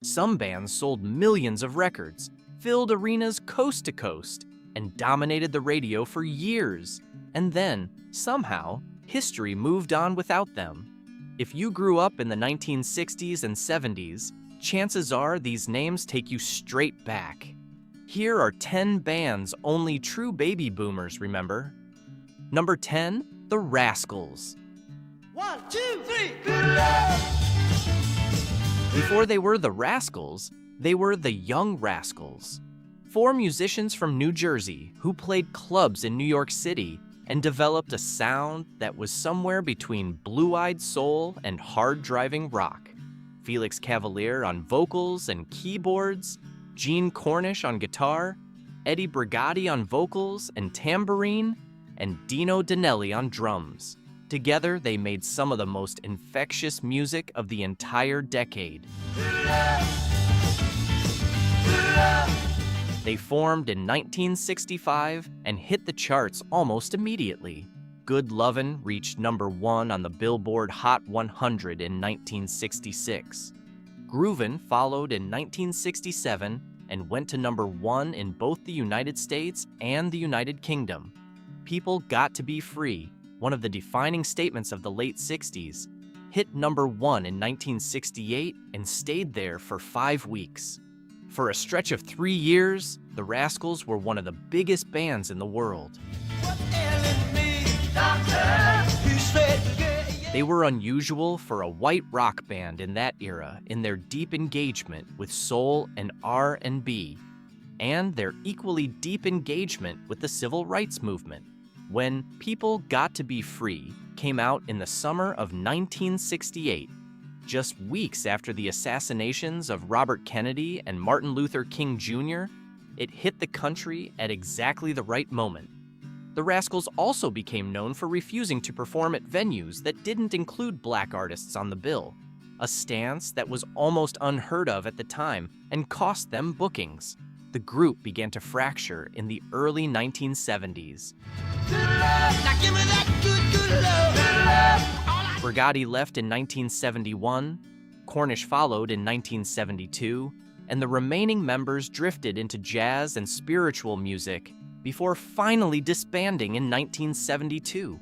Some bands sold millions of records, filled arenas coast to coast, and dominated the radio for years. And then, somehow, history moved on without them. If you grew up in the 1960s and 70s, chances are these names take you straight back. Here are 10 bands only true baby boomers remember. Number 10, The Rascals. 1, 2, 3, Before they were The Rascals, they were the Young Rascals. 4 musicians from New Jersey who played clubs in New York City and developed a sound that was somewhere between blue-eyed soul and hard-driving rock. Felix Cavaliere on vocals and keyboards, Gene Cornish on guitar, Eddie Brigati on vocals and tambourine, and Dino Danelli on drums. Together, they made some of the most infectious music of the entire decade. They formed in 1965 and hit the charts almost immediately. Good Lovin' reached number 1 on the Billboard Hot 100 in 1966. Groovin' followed in 1967 and went to number 1 in both the United States and the United Kingdom. People Got to Be Free, one of the defining statements of the late 60s, hit number 1 in 1968 and stayed there for 5 weeks. For a stretch of 3 years, the Rascals were one of the biggest bands in the world. They were unusual for a white rock band in that era in their deep engagement with soul and R&B, and their equally deep engagement with the civil rights movement. When People Got to Be Free came out in the summer of 1968, just weeks after the assassinations of Robert Kennedy and Martin Luther King Jr., it hit the country at exactly the right moment. The Rascals also became known for refusing to perform at venues that didn't include black artists on the bill, a stance that was almost unheard of at the time and cost them bookings. The group began to fracture in the early 1970s. Brigati left in 1971, Cornish followed in 1972, and the remaining members drifted into jazz and spiritual music before finally disbanding in 1972.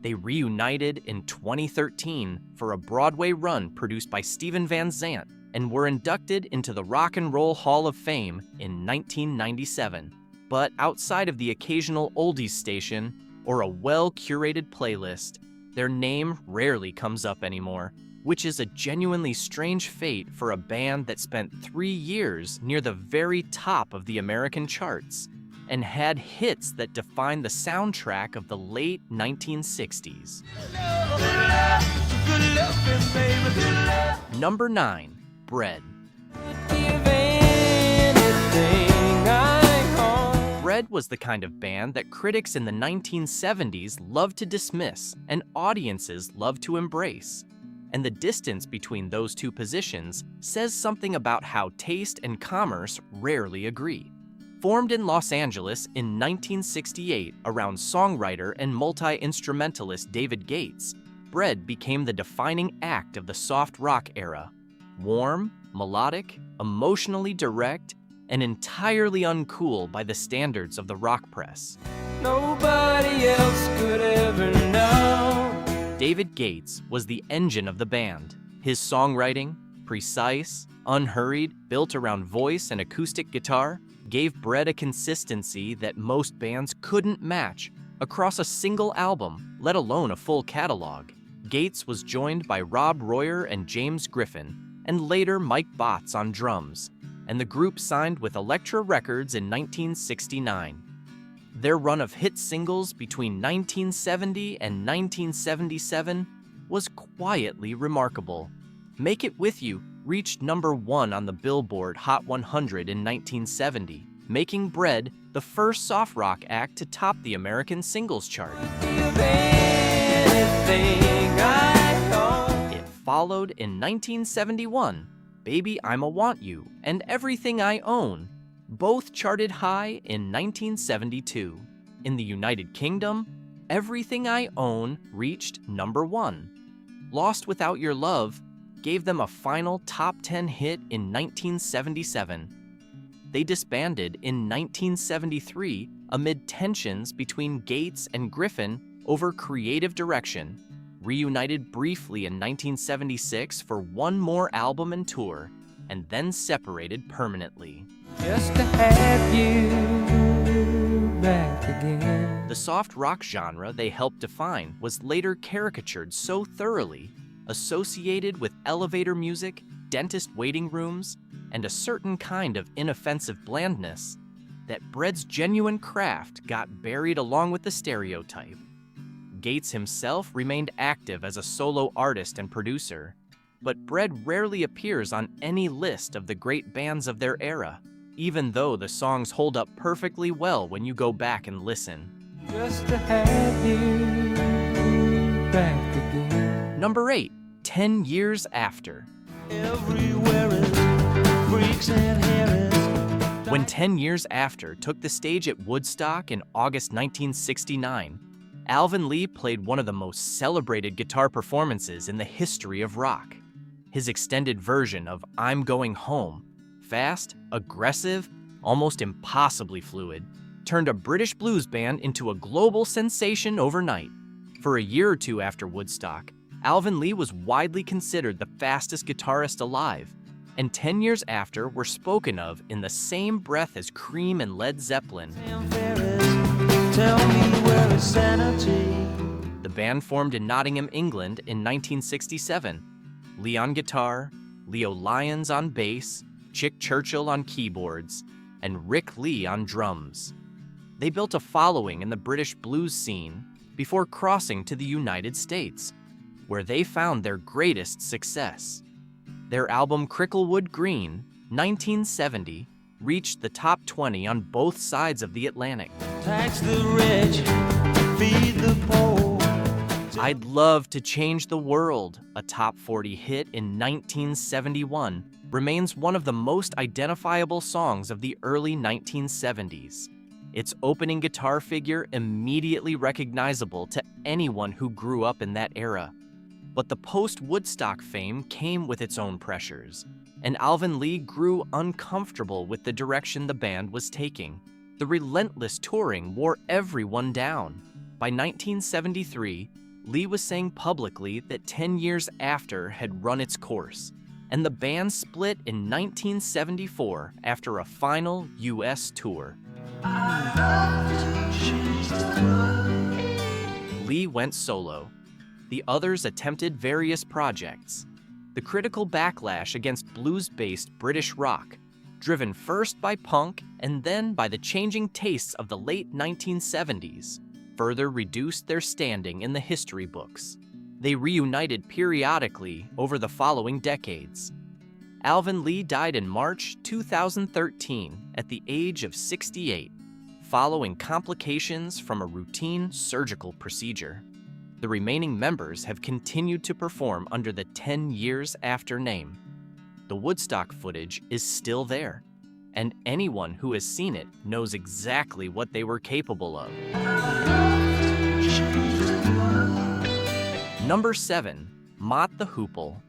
They reunited in 2013 for a Broadway run produced by Steven Van Zandt and were inducted into the Rock and Roll Hall of Fame in 1997. But outside of the occasional oldies station or a well-curated playlist, their name rarely comes up anymore, which is a genuinely strange fate for a band that spent 3 years near the very top of the American charts and had hits that defined the soundtrack of the late 1960s. Number 9, Bread. Bread was the kind of band that critics in the 1970s loved to dismiss and audiences loved to embrace. And the distance between those two positions says something about how taste and commerce rarely agree. Formed in Los Angeles in 1968 around songwriter and multi-instrumentalist David Gates, Bread became the defining act of the soft rock era. Warm, melodic, emotionally direct, and entirely uncool by the standards of the rock press. Nobody else could ever know. David Gates was the engine of the band. His songwriting, precise, unhurried, built around voice and acoustic guitar, gave Bread a consistency that most bands couldn't match across a single album, let alone a full catalog. Gates was joined by Rob Royer and James Griffin, and later Mike Botts on drums, and the group signed with Elektra Records in 1969. Their run of hit singles between 1970 and 1977 was quietly remarkable. Make It With You reached number 1 on the Billboard Hot 100 in 1970, making Bread the first soft rock act to top the American singles chart. It followed in 1971, Baby I'ma Want You and Everything I Own, both charted high in 1972. In the United Kingdom, Everything I Own reached number 1. Lost Without Your Love gave them a final top 10 hit in 1977. They disbanded in 1973 amid tensions between Gates and Griffin over creative direction, reunited briefly in 1976 for one more album and tour, and then separated permanently. Just to have you back again. The soft rock genre they helped define was later caricatured so thoroughly, associated with elevator music, dentist waiting rooms, and a certain kind of inoffensive blandness, that Bread's genuine craft got buried along with the stereotype. Gates himself remained active as a solo artist and producer, but Bread rarely appears on any list of the great bands of their era, even though the songs hold up perfectly well when you go back and listen. Just to have you back again. Number 8, 10 Years After. Everywhere is freaks and Harris. When 10 Years After took the stage at Woodstock in August 1969, Alvin Lee played one of the most celebrated guitar performances in the history of rock. His extended version of I'm Going Home, fast, aggressive, almost impossibly fluid, turned a British blues band into a global sensation overnight. For a year or two after Woodstock, Alvin Lee was widely considered the fastest guitarist alive, and 10 Years After were spoken of in the same breath as Cream and Led Zeppelin. Tell me where is sanity? The band formed in Nottingham, England in 1967. Lee on guitar, Leo Lyons on bass, Chick Churchill on keyboards, and Rick Lee on drums. They built a following in the British blues scene before crossing to the United States, where they found their greatest success. Their album Cricklewood Green, 1970, reached the top 20 on both sides of the Atlantic. Tax the rich, feed the poor. I'd Love to Change the World, a top 40 hit in 1971, remains one of the most identifiable songs of the early 1970s. Its opening guitar figure immediately recognizable to anyone who grew up in that era. But the post-Woodstock fame came with its own pressures, and Alvin Lee grew uncomfortable with the direction the band was taking. The relentless touring wore everyone down. By 1973, Lee was saying publicly that 10 Years After had run its course, and the band split in 1974 after a final U.S. tour. Lee went solo. The others attempted various projects. The critical backlash against blues-based British rock, driven first by punk and then by the changing tastes of the late 1970s, further reduced their standing in the history books. They reunited periodically over the following decades. Alvin Lee died in March 2013 at the age of 68, following complications from a routine surgical procedure. The remaining members have continued to perform under the 10 Years After name. The Woodstock footage is still there, and anyone who has seen it knows exactly what they were capable of. Number 7, Mott the Hoople.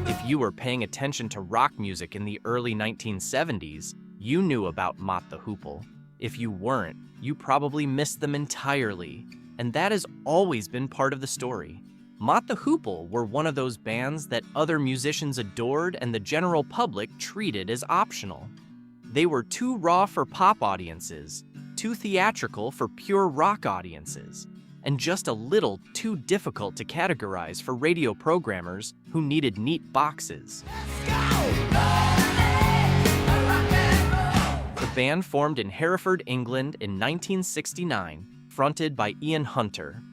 If you were paying attention to rock music in the early 1970s, you knew about Mott the Hoople. If you weren't, you probably missed them entirely, and that has always been part of the story. Mott the Hoople were one of those bands that other musicians adored and the general public treated as optional. They were too raw for pop audiences, too theatrical for pure rock audiences, and just a little too difficult to categorize for radio programmers who needed neat boxes. The band formed in Hereford, England in 1969, fronted by Ian Hunter,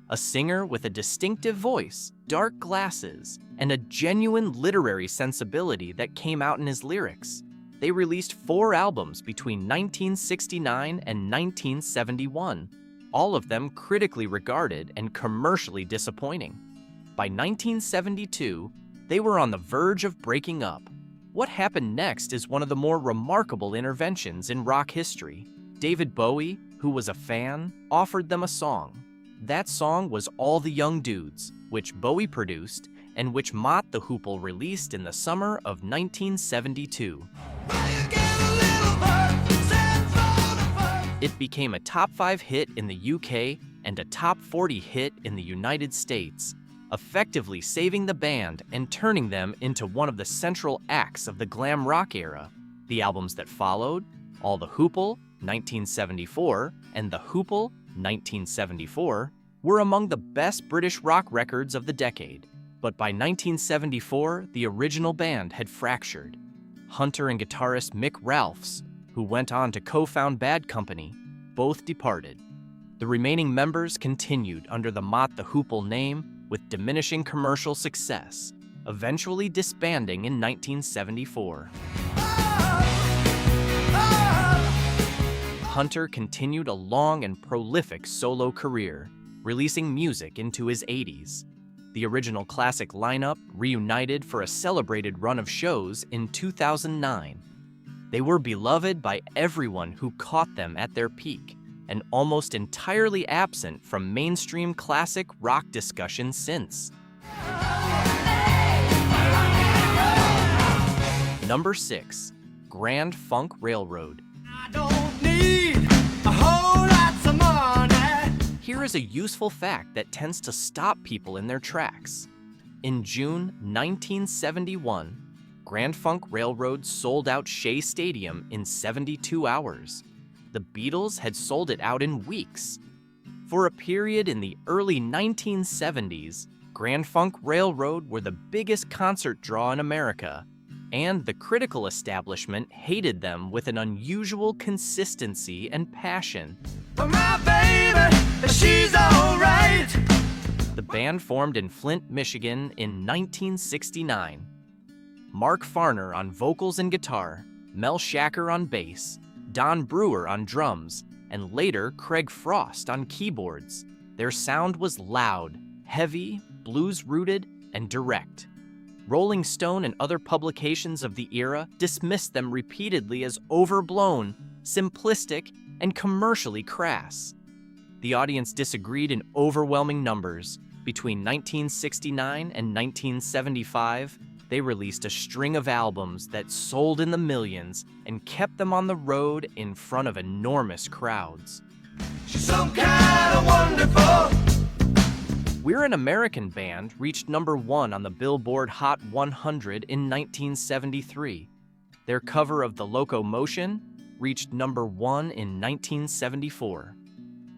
a singer with a distinctive voice, dark glasses, and a genuine literary sensibility that came out in his lyrics. They released 4 albums between 1969 and 1971, all of them critically regarded and commercially disappointing. By 1972, they were on the verge of breaking up. What happened next is one of the more remarkable interventions in rock history. David Bowie, who was a fan, offered them a song. That song was All the Young Dudes, which Bowie produced and which Mott the Hoople released in the summer of 1972. It became a top 5 hit in the UK and a top 40 hit in the United States, effectively saving the band and turning them into one of the central acts of the glam rock era. The albums that followed, All the Hoople, 1974, and The Hoople, 1974, were among the best British rock records of the decade. But by 1974, the original band had fractured. Hunter and guitarist Mick Ralphs, who went on to co-found Bad Company, both departed. The remaining members continued under the Mott the Hoople name with diminishing commercial success, eventually disbanding in 1974. Hunter continued a long and prolific solo career, releasing music into his 80s. The original classic lineup reunited for a celebrated run of shows in 2009. They were beloved by everyone who caught them at their peak, and almost entirely absent from mainstream classic rock discussion since. Number 6, Grand Funk Railroad. I don't need a whole lot of money. Here is a useful fact that tends to stop people in their tracks. In June 1971, Grand Funk Railroad sold out Shea Stadium in 72 hours. The Beatles had sold it out in weeks. For a period in the early 1970s, Grand Funk Railroad were the biggest concert draw in America, and the critical establishment hated them with an unusual consistency and passion. But my baby, she's alright. The band formed in Flint, Michigan in 1969. Mark Farner on vocals and guitar, Mel Shacker on bass, Don Brewer on drums, and later Craig Frost on keyboards. Their sound was loud, heavy, blues-rooted, and direct. Rolling Stone and other publications of the era dismissed them repeatedly as overblown, simplistic, and commercially crass. The audience disagreed in overwhelming numbers. Between 1969 and 1975, they released a string of albums that sold in the millions and kept them on the road in front of enormous crowds. She's some kind of wonderful. We're an American Band reached number 1 on the Billboard Hot 100 in 1973. Their cover of The Locomotion reached number 1 in 1974.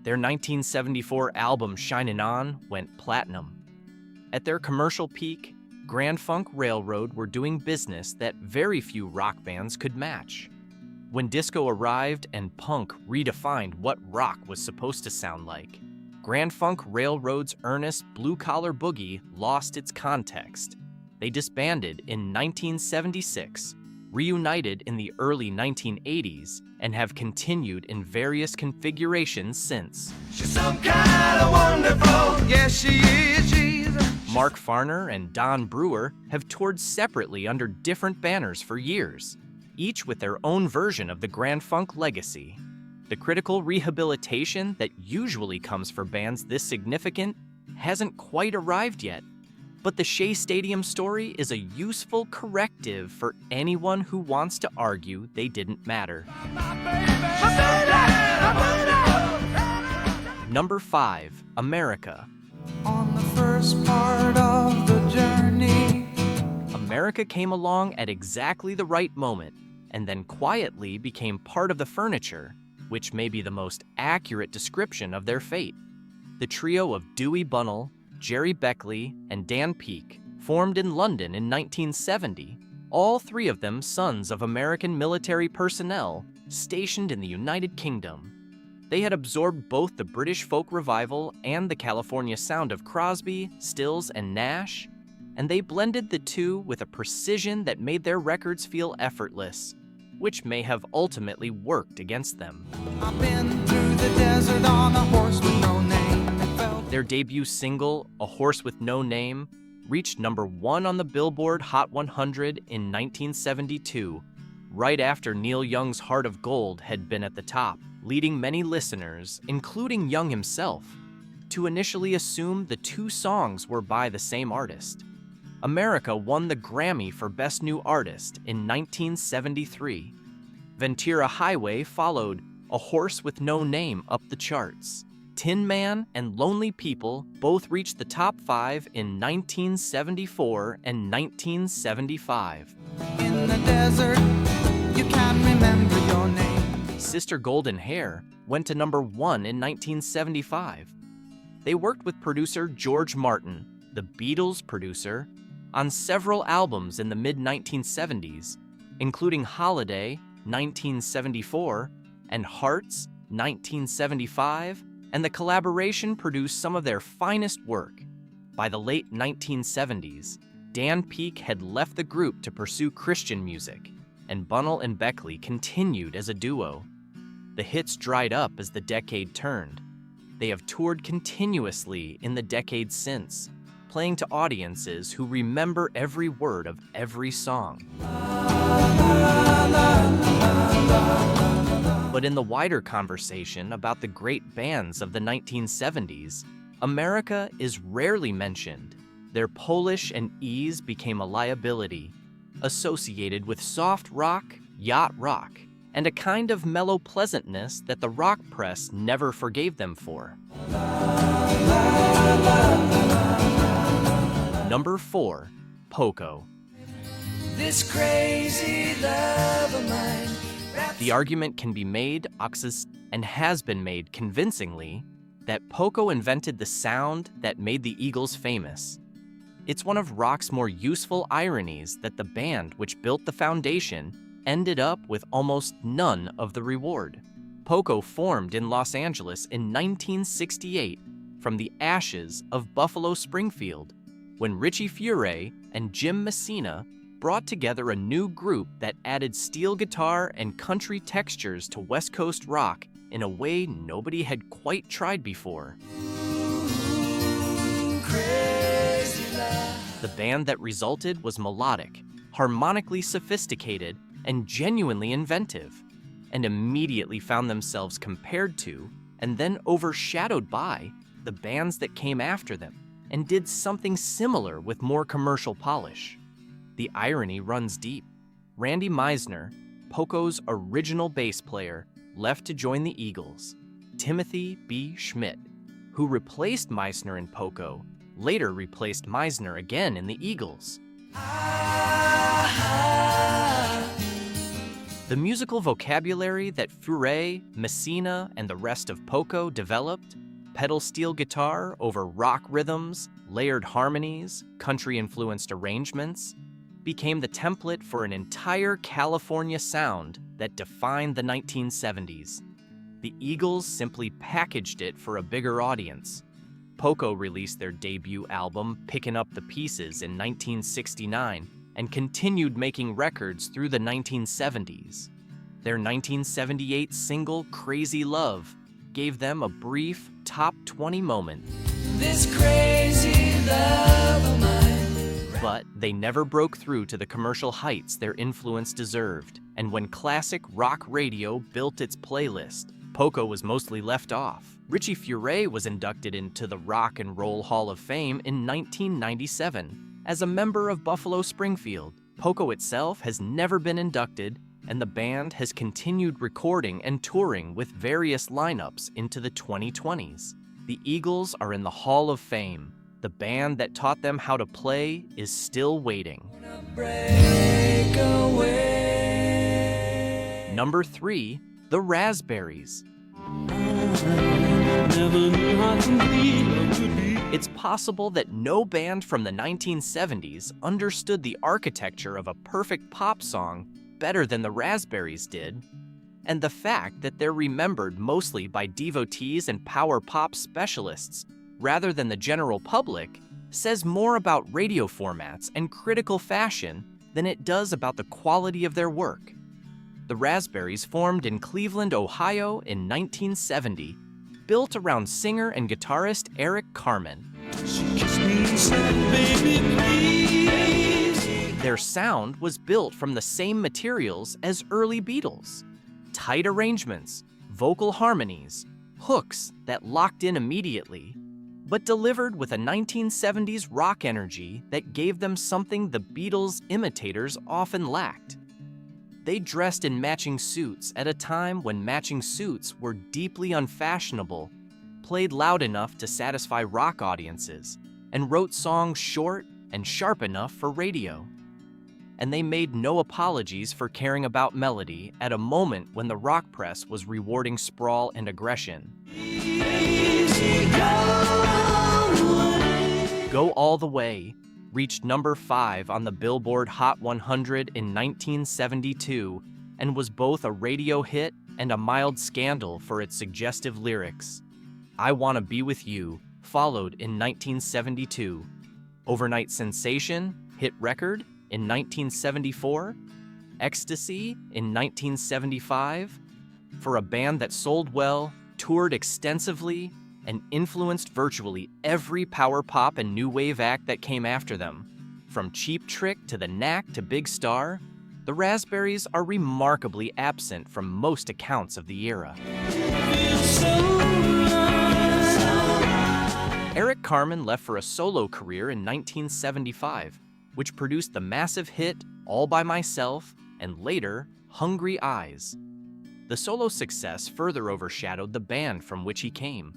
Their 1974 album Shinin' On went platinum. At their commercial peak, Grand Funk Railroad were doing business that very few rock bands could match. When disco arrived and punk redefined what rock was supposed to sound like, Grand Funk Railroad's earnest blue-collar boogie lost its context. They disbanded in 1976, reunited in the early 1980s, and have continued in various configurations since. She's some kind of wonderful. Yes, she is. Mark Farner and Don Brewer have toured separately under different banners for years, each with their own version of the Grand Funk legacy. The critical rehabilitation that usually comes for bands this significant hasn't quite arrived yet, but the Shea Stadium story is a useful corrective for anyone who wants to argue they didn't matter. Number 5, America. On the first part of the journey, America came along at exactly the right moment, and then quietly became part of the furniture, which may be the most accurate description of their fate. The trio of Dewey Bunnell, Jerry Beckley, and Dan Peake formed in London in 1970, all three of them sons of American military personnel stationed in the United Kingdom. They had absorbed both the British folk revival and the California sound of Crosby, Stills, and Nash, and they blended the two with a precision that made their records feel effortless, which may have ultimately worked against them. I've been through the desert on a horse with no name. Their debut single, A Horse with No Name, reached number 1 on the Billboard Hot 100 in 1972, right after Neil Young's Heart of Gold had been at the top, leading many listeners, including Young himself. to initially assume the two songs were by the same artist. America won the Grammy for Best New Artist in 1973. Ventura Highway followed, A Horse with No Name, up the charts. Tin Man and Lonely People both reached the top 5 in 1974 and 1975. In the desert, you can't remember your name. Sister Golden Hair went to number 1 in 1975. They worked with producer George Martin, the Beatles' producer, on several albums in the mid-1970s, including Holiday, 1974, and Hearts, 1975, and the collaboration produced some of their finest work. By the late 1970s, Dan Peek had left the group to pursue Christian music, and Bunnell and Beckley continued as a duo. The hits dried up as the decade turned. They have toured continuously in the decades since, playing to audiences who remember every word of every song. But in the wider conversation about the great bands of the 1970s, America is rarely mentioned. Their polish and ease became a liability, associated with soft rock, yacht rock, and a kind of mellow pleasantness that the rock press never forgave them for. Number 4, Poco. This crazy love of mine. The argument can be made, and has been made convincingly, that Poco invented the sound that made the Eagles famous. It's one of rock's more useful ironies that the band which built the foundation ended up with almost none of the reward. Poco formed in Los Angeles in 1968 from the ashes of Buffalo Springfield, when Richie Furay and Jim Messina brought together a new group that added steel guitar and country textures to West Coast rock in a way nobody had quite tried before. The band that resulted was melodic, harmonically sophisticated, and genuinely inventive, and immediately found themselves compared to, and then overshadowed by, the bands that came after them, and did something similar with more commercial polish. The irony runs deep. Randy Meisner, Poco's original bass player, left to join the Eagles. Timothy B. Schmidt, who replaced Meisner in Poco, later replaced Meisner again in the Eagles. The musical vocabulary that Furay, Messina, and the rest of Poco developed, pedal steel guitar over rock rhythms, layered harmonies, country-influenced arrangements, became the template for an entire California sound that defined the 1970s. The Eagles simply packaged it for a bigger audience. Poco released their debut album, Pickin' Up the Pieces, in 1969, and continued making records through the 1970s. Their 1978 single, Crazy Love, gave them a brief top 20 moment. This crazy love of mine. But they never broke through to the commercial heights their influence deserved, and when classic rock radio built its playlist, Poco was mostly left off. Richie Furay was inducted into the Rock and Roll Hall of Fame in 1997 as a member of Buffalo Springfield. Poco itself has never been inducted, and the band has continued recording and touring with various lineups into the 2020s. The Eagles are in the Hall of Fame. The band that taught them how to play is still waiting. Break away. Number 3, The Raspberries. It's possible that no band from the 1970s understood the architecture of a perfect pop song better than the Raspberries did, and the fact that they're remembered mostly by devotees and power pop specialists rather than the general public says more about radio formats and critical fashion than it does about the quality of their work. The Raspberries formed in Cleveland, Ohio in 1970, built around singer and guitarist Eric Carmen. Their sound was built from the same materials as early Beatles. Tight arrangements, vocal harmonies, hooks that locked in immediately, but delivered with a 1970s rock energy that gave them something the Beatles' imitators often lacked. They dressed in matching suits at a time when matching suits were deeply unfashionable, played loud enough to satisfy rock audiences, and wrote songs short and sharp enough for radio. And they made no apologies for caring about melody at a moment when the rock press was rewarding sprawl and aggression. Go All the Way reached number 5 on the Billboard Hot 100 in 1972 and was both a radio hit and a mild scandal for its suggestive lyrics. I Wanna Be With You followed in 1972. Overnight Sensation hit record in 1974. Ecstasy in 1975. For a band that sold well, toured extensively, and influenced virtually every power pop and new wave act that came after them. From Cheap Trick to The Knack to Big Star, the Raspberries are remarkably absent from most accounts of the era. Eric Carmen left for a solo career in 1975, which produced the massive hit All By Myself and later Hungry Eyes. The solo success further overshadowed the band from which he came.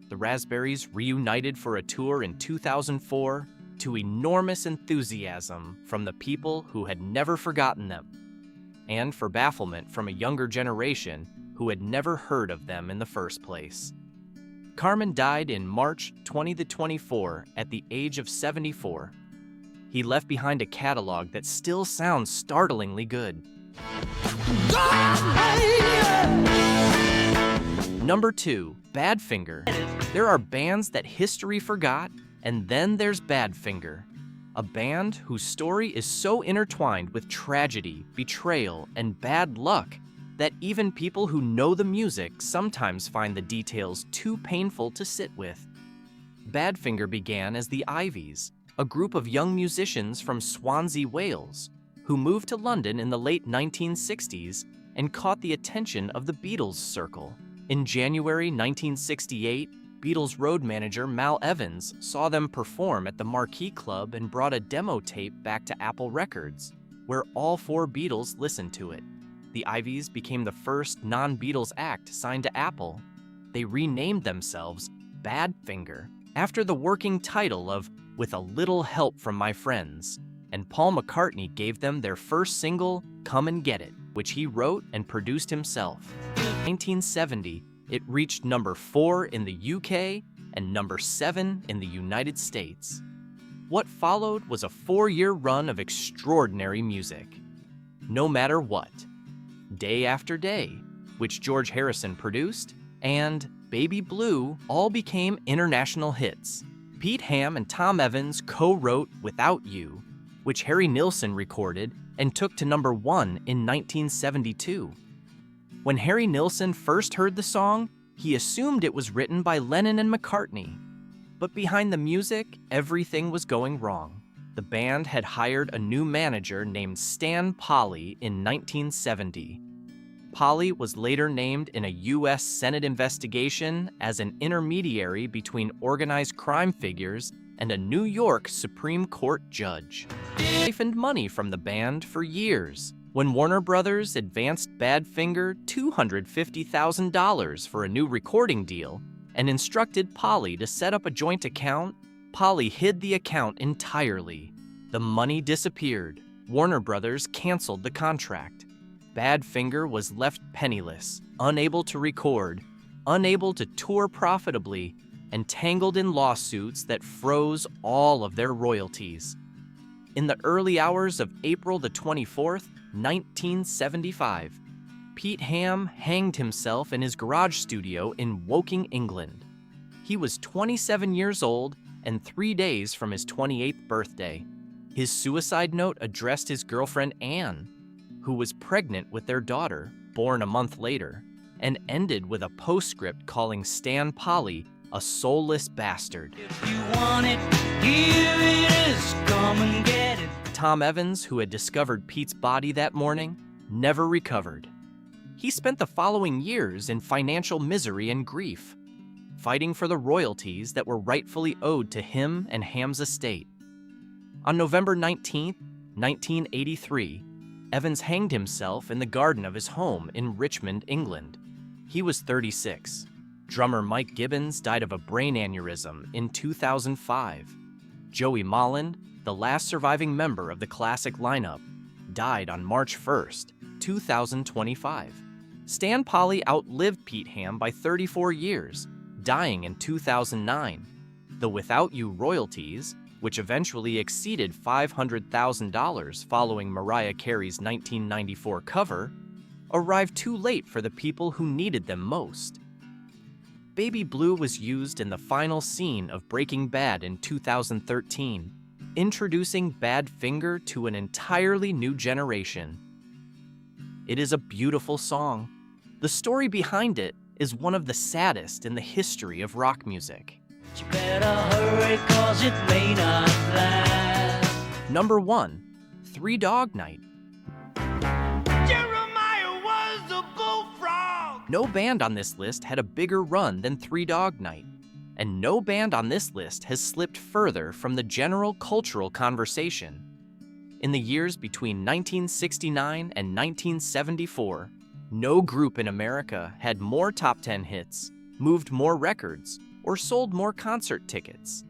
The Raspberries reunited for a tour in 2004 to enormous enthusiasm from the people who had never forgotten them, and for bafflement from a younger generation who had never heard of them in the first place. Carmen died in March 2024 at the age of 74. He left behind a catalog that still sounds startlingly good. Number 2, Badfinger. There are bands that history forgot, and then there's Badfinger, a band whose story is so intertwined with tragedy, betrayal, and bad luck that even people who know the music sometimes find the details too painful to sit with. Badfinger began as the Ivies, a group of young musicians from Swansea, Wales, who moved to London in the late 1960s and caught the attention of the Beatles circle. In January 1968, Beatles road manager Mal Evans saw them perform at the Marquee Club and brought a demo tape back to Apple Records, where all 4 Beatles listened to it. The Ivies became the first non-Beatles act signed to Apple. They renamed themselves Badfinger after the working title of With a Little Help from My Friends, and Paul McCartney gave them their first single, Come and Get It, which he wrote and produced himself. In 1970, it reached number 4 in the UK and number 7 in the United States. What followed was a 4-year run of extraordinary music. No Matter What, Day After Day, which George Harrison produced, and Baby Blue all became international hits. Pete Ham and Tom Evans co-wrote Without You, which Harry Nilsson recorded and took to number 1 in 1972. When Harry Nilsson first heard the song, he assumed it was written by Lennon and McCartney. But behind the music, everything was going wrong. The band had hired a new manager named Stan Polly in 1970. Polly was later named in a U.S. Senate investigation as an intermediary between organized crime figures and a New York Supreme Court judge. He siphoned money from the band for years. When Warner Brothers advanced Badfinger $250,000 for a new recording deal and instructed Polly to set up a joint account, Polly hid the account entirely. The money disappeared. Warner Brothers canceled the contract. Badfinger was left penniless, unable to record, unable to tour profitably, and tangled in lawsuits that froze all of their royalties. In the early hours of April the 24th, 1975, Pete Ham hanged himself in his garage studio in Woking, England. He was 27 years old and 3 days from his 28th birthday. His suicide note addressed his girlfriend Anne, who was pregnant with their daughter, born a month later, and ended with a postscript calling Stan Polly a soulless bastard. If you want it, here it is, come and get it. Tom Evans, who had discovered Pete's body that morning, never recovered. He spent the following years in financial misery and grief. fighting for the royalties that were rightfully owed to him and Ham's estate. On November 19, 1983, Evans hanged himself in the garden of his home in Richmond, England. He was 36. Drummer Mike Gibbons died of a brain aneurysm in 2005. Joey Molland, the last surviving member of the classic lineup, died on March 1st, 2025. Stan Polly outlived Pete Ham by 34 years, dying in 2009. The Without You royalties, which eventually exceeded $500,000 following Mariah Carey's 1994 cover, arrived too late for the people who needed them most. Baby Blue was used in the final scene of Breaking Bad in 2013, introducing Badfinger to an entirely new generation. It is a beautiful song. The story behind it is one of the saddest in the history of rock music. You better hurry, 'cause it may not last. Number 1, Three Dog Night. Jeremiah was a bullfrog. No band on this list had a bigger run than Three Dog Night, and no band on this list has slipped further from the general cultural conversation. In the years between 1969 and 1974, no group in America had more top 10 hits, moved more records, or sold more concert tickets.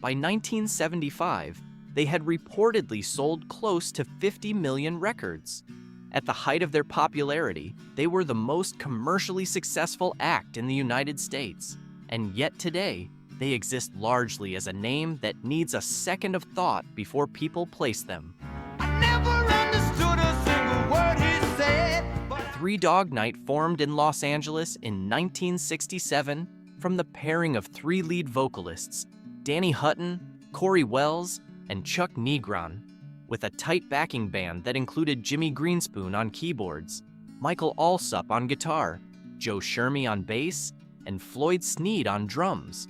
By 1975, they had reportedly sold close to 50 million records. At the height of their popularity, they were the most commercially successful act in the United States, and yet today, they exist largely as a name that needs a second of thought before people place them. I never understood a single word he said, but Three Dog Night formed in Los Angeles in 1967 from the pairing of three lead vocalists, Danny Hutton, Corey Wells, and Chuck Negron, with a tight backing band that included Jimmy Greenspoon on keyboards, Michael Allsup on guitar, Joe Shermy on bass, and Floyd Sneed on drums.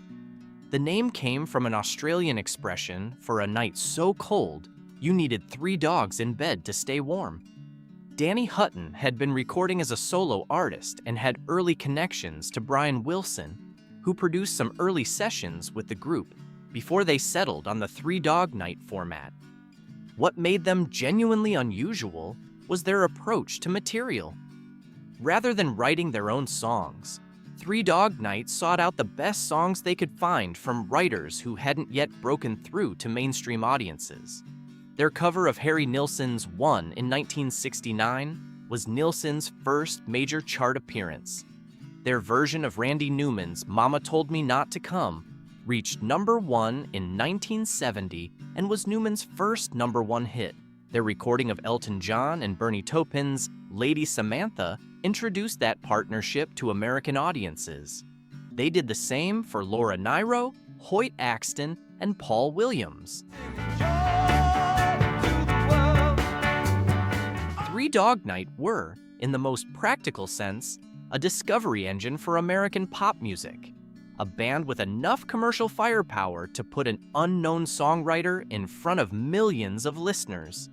The name came from an Australian expression for a night so cold, you needed 3 dogs in bed to stay warm. Danny Hutton had been recording as a solo artist and had early connections to Brian Wilson, who produced some early sessions with the group before they settled on the 3 Dog Night format. What made them genuinely unusual was their approach to material. Rather than writing their own songs, 3 Dog Night sought out the best songs they could find from writers who hadn't yet broken through to mainstream audiences. Their cover of Harry Nilsson's One in 1969 was Nilsson's first major chart appearance. Their version of Randy Newman's Mama Told Me Not to Come reached number 1 in 1970 and was Newman's first number 1 hit. Their recording of Elton John and Bernie Taupin's Lady Samantha introduced that partnership to American audiences. They did the same for Laura Nyro, Hoyt Axton, and Paul Williams. 3 Dog Night were, in the most practical sense, a discovery engine for American pop music, a band with enough commercial firepower to put an unknown songwriter in front of millions of listeners.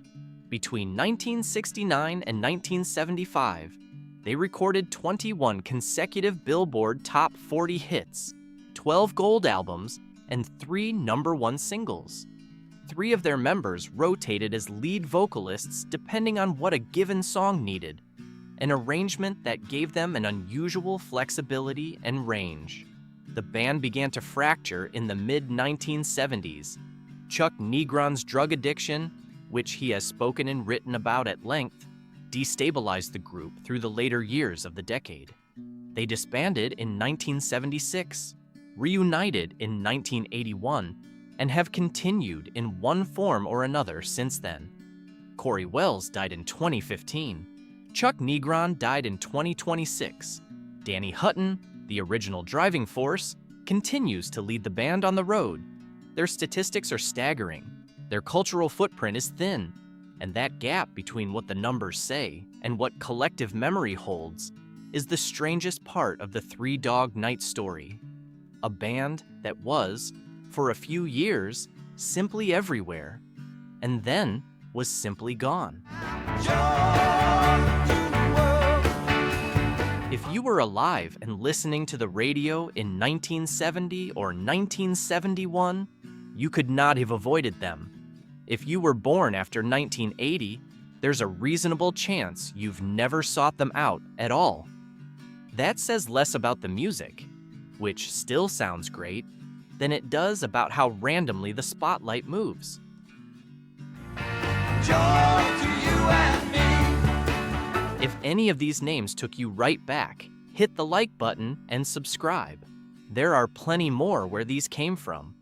Between 1969 and 1975, they recorded 21 consecutive Billboard Top 40 hits, 12 gold albums, and 3 number 1 singles. 3 of their members rotated as lead vocalists depending on what a given song needed, an arrangement that gave them an unusual flexibility and range. The band began to fracture in the mid-1970s. Chuck Negron's drug addiction, which he has spoken and written about at length, destabilized the group through the later years of the decade. They disbanded in 1976, reunited in 1981, and have continued in one form or another since then. Corey Wells died in 2015. Chuck Negron died in 2026. Danny Hutton, the original driving force, continues to lead the band on the road. Their statistics are staggering. Their cultural footprint is thin, and that gap between what the numbers say and what collective memory holds is the strangest part of the 3 Dog Night story. A band that was, for a few years, simply everywhere, and then was simply gone. If If you were alive and listening to the radio in 1970 or 1971, you could not have avoided them. If you were born after 1980, there's a reasonable chance you've never sought them out at all. That says less about the music, which still sounds great, than it does about how randomly the spotlight moves. Joy to you and me. If any of these names took you right back, hit the like button and subscribe. There are plenty more where these came from.